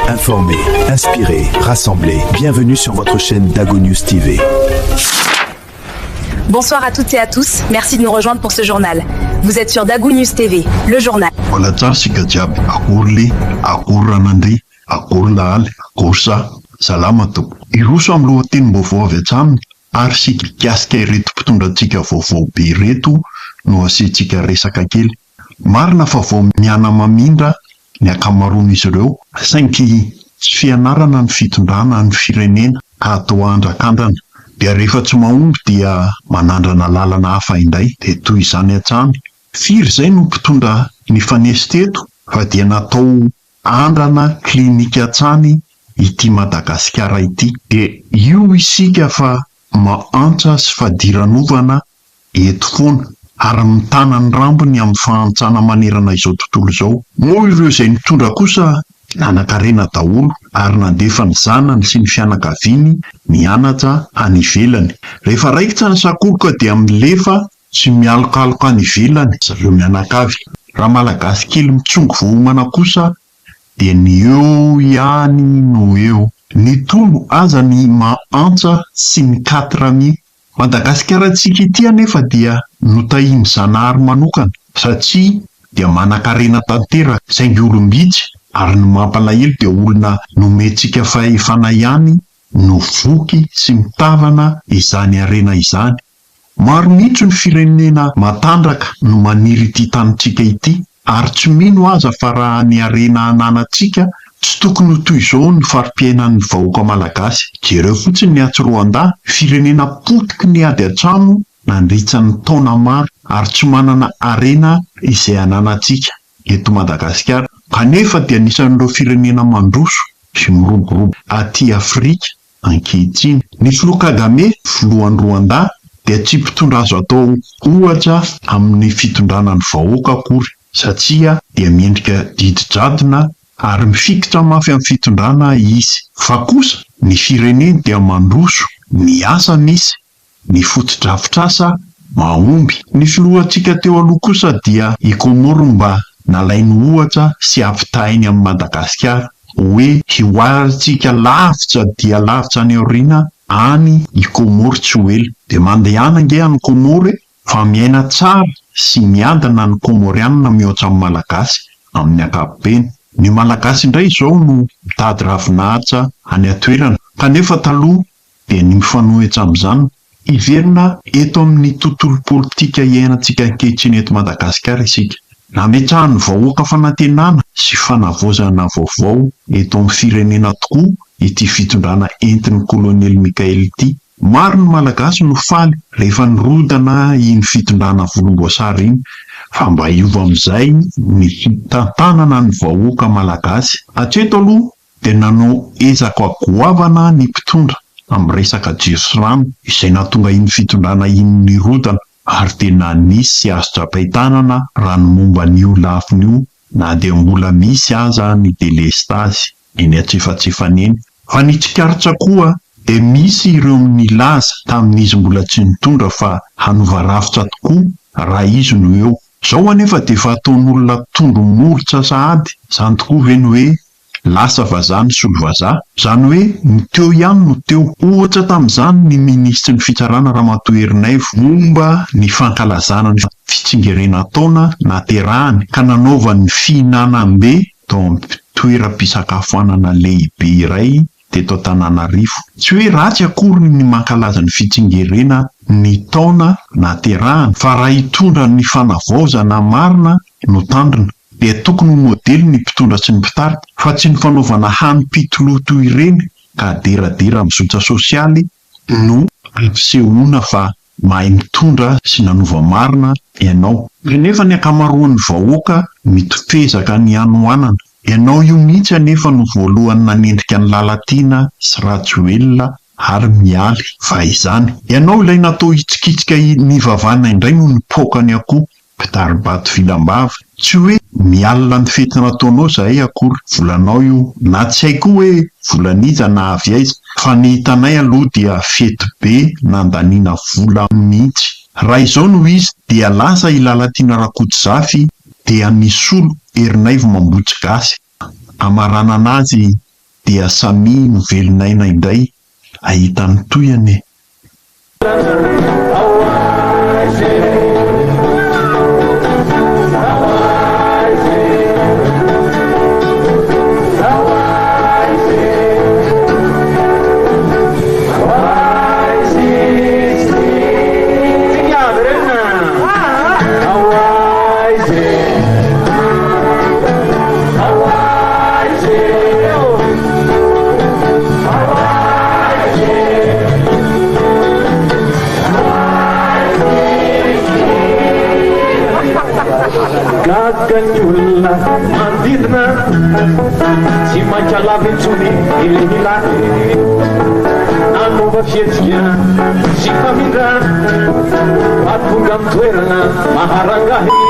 Informer, inspirer, rassembler. Bienvenue sur votre chaîne Dago News TV. Bonsoir à toutes et à tous. Merci de nous rejoindre pour ce journal. Vous êtes sur Dago News TV, le journal. Iroso amin'ny lohateny vaovao avy hatrany ary sika kiasika ireto mpitondrantsika vaovao be ireto no asiantsika resaka kely. Marina fa vao miana mamindra ny ankamaroan'izy ireo saingy tsy fianarana ny fitondrana ny firenena atao andrakandana, dia rehefa tsy mahomby dia manandrana lalana hafa indray. Dia toy izany hatrany, firy izay no mpitondra ny fanesy teto fa dia natao andrana klinika hatrany ity Madagasikara ity. Dia io isika fa mahantra sy fadiranovana eto foana ary mitana ny rambony amin'ny fahantsana manerana izao tontolo izao. Moa ireo izay nitondra kosa nanan-karena daholo ary nandefa ny zanany sy ny fianakaviany nianatra any ivelany. Rehefa raikitra ny sakoloka dia milefa sy mialokaloka any ivelany zareo mianakavy. Raha malagasy kely mitsongo vohomana kosa dia ny eo ihany no eo. Ny tolo aza ny mahantra sy ny 4 Madagasikaratsika ity anefa dia notahiny zanahary manokana satria dia manan-karena tanteraka saingy olombitsy ary ny mampalahelo dia olona nomentsika fahefana ihany no voky sy mitavana izany harena izany. Maro mihitsy ny firenena matandraka no maniry ity tanitsika ity ary tsy mino aza fa raha ny harena ananantsika tsy tokony ho toy izao ny farim-piainan'ny vahoaka malagasy. Jereo fotsiny ny Atsiroanda, firenena potiky ny ady an-trano nandritra ny taona maro ary tsy manana harena izay ananantsika eto Madagasikara. Kanefa dia anisan'ireo firenena mandroso sy miroborobo aty Afrika ankehitriny. Ny filoha Kagame, filohan'ny Rwanda, dia tsy mpitondra azo atao ohatra amin'ny fitondrana ny vahoaka akory satria dia miendrika didi-jadona ary mifikitra mafy amin'ny fitondrana izy. Fa kosa ny firenena dia mandroso, miasa misy, ny foto-drafitrasa mahomby. Ny filohantsika teo aloha kosa dia i Komoro mba nalainy ohatra sy ampitahainy amin'ny Madagasikara hoe hiwarintsika lavitra dia lavitra any aoriana any i Komoro tsy ho ela. Dia mandehana ange any Komoro fa miaina tsara sy miadana ny Komorianina mihoatra amin'ny Malagasy amin'ny ankapobeny. Ny Malagasy indray izao no mitady ravinahitra any atoerana kanefa taloha dia ny mifanohitra amin'izany iverina eto amin'ny tontolo politika iainantsika ankehitriny eto Madagasikara isika. Nametrahan'ny vahoaka fanantenana sy fanavozana vaovao eto amin'ny firenena tokoa ity fitondrana entin'ny kolonely Mikael ity. Maro ny Malagasy no faly rehefa nirodana iny fitondrana volomboasary iny, fa mba hiova amin'izay ny fitantanana ny vahoaka malagasy. Hatreto aloha dia nanao ezaka goavana ny mpitondra amin'ny resaka jirosy izay nahatonga iny fitondrana iny nirodana ary tena nisy sy azo tsapain-tanana raha ny momba an'io lafin'io na dia mbola misy aza ny delestazy eny antsefatsefany eny. Fa ny tsikaritsa koa dia misy ireo nilaza tamin'izy mbola tsy nitondra fa hanova rafitra tokoa raha izy no eo. Zao anefa dia efa ataon'olona tondro molotra sahady, izany tokoa ve ny hoe lasa vazaha ny solo vazaha, izany hoe ny teo ihany no teo. Ohatra tamin'izany ny ministry ny fitsarana Ramatoa Erinaivo momba ny fankalazana ny fitsingerena taona naterahany ka nanaova ny fihinanam-be tao amin'ny toeram-pisakafoanana lehibe iray teto Antananarivo. Tsy hoe ratsy akory ny mankalaza ny fitsingerena ny taona naterahany, fa raha hitondra ny fanavaozana marina no tandrina dia tokony ho modely ny mpitondra sy ny mpitarika fa tsy ny fanaovana hany-pitoloto ireny ka deradera amin'ny zotra sosialy no ampisehoana fa mahay mitondra sy nanova marina ianao. Nefa ny ankamaroan'ny vahoaka mitofezaka ny anoanana. Ianao io mihitsy anefa no voalohany nanendrika ny lalatiana sy rajoelona ary mialy fa izany. Ianao ilay natao hitsikitsika ny vavana indray no nipoaka ny akoho mpitaribato filambava. Tsy hoe mialina ny fety nataonao zahay akory, volanao io na tsy haiko hoe volaniza na avy aiza, fa ny hitanay aloha dia fety be nandaniana vola mihitsy. Raha izao no izy dia lasa ilalatina rakoto-zafy dia misolo herinaivo mambotsy gasy. Amarana anazy dia samy no velonaina indray ahitany toyany. Gaganyolona manodidina tsy mankalavitsony ilehila nanova fietsika sy famindra atonga amin'ny toerana maharangahy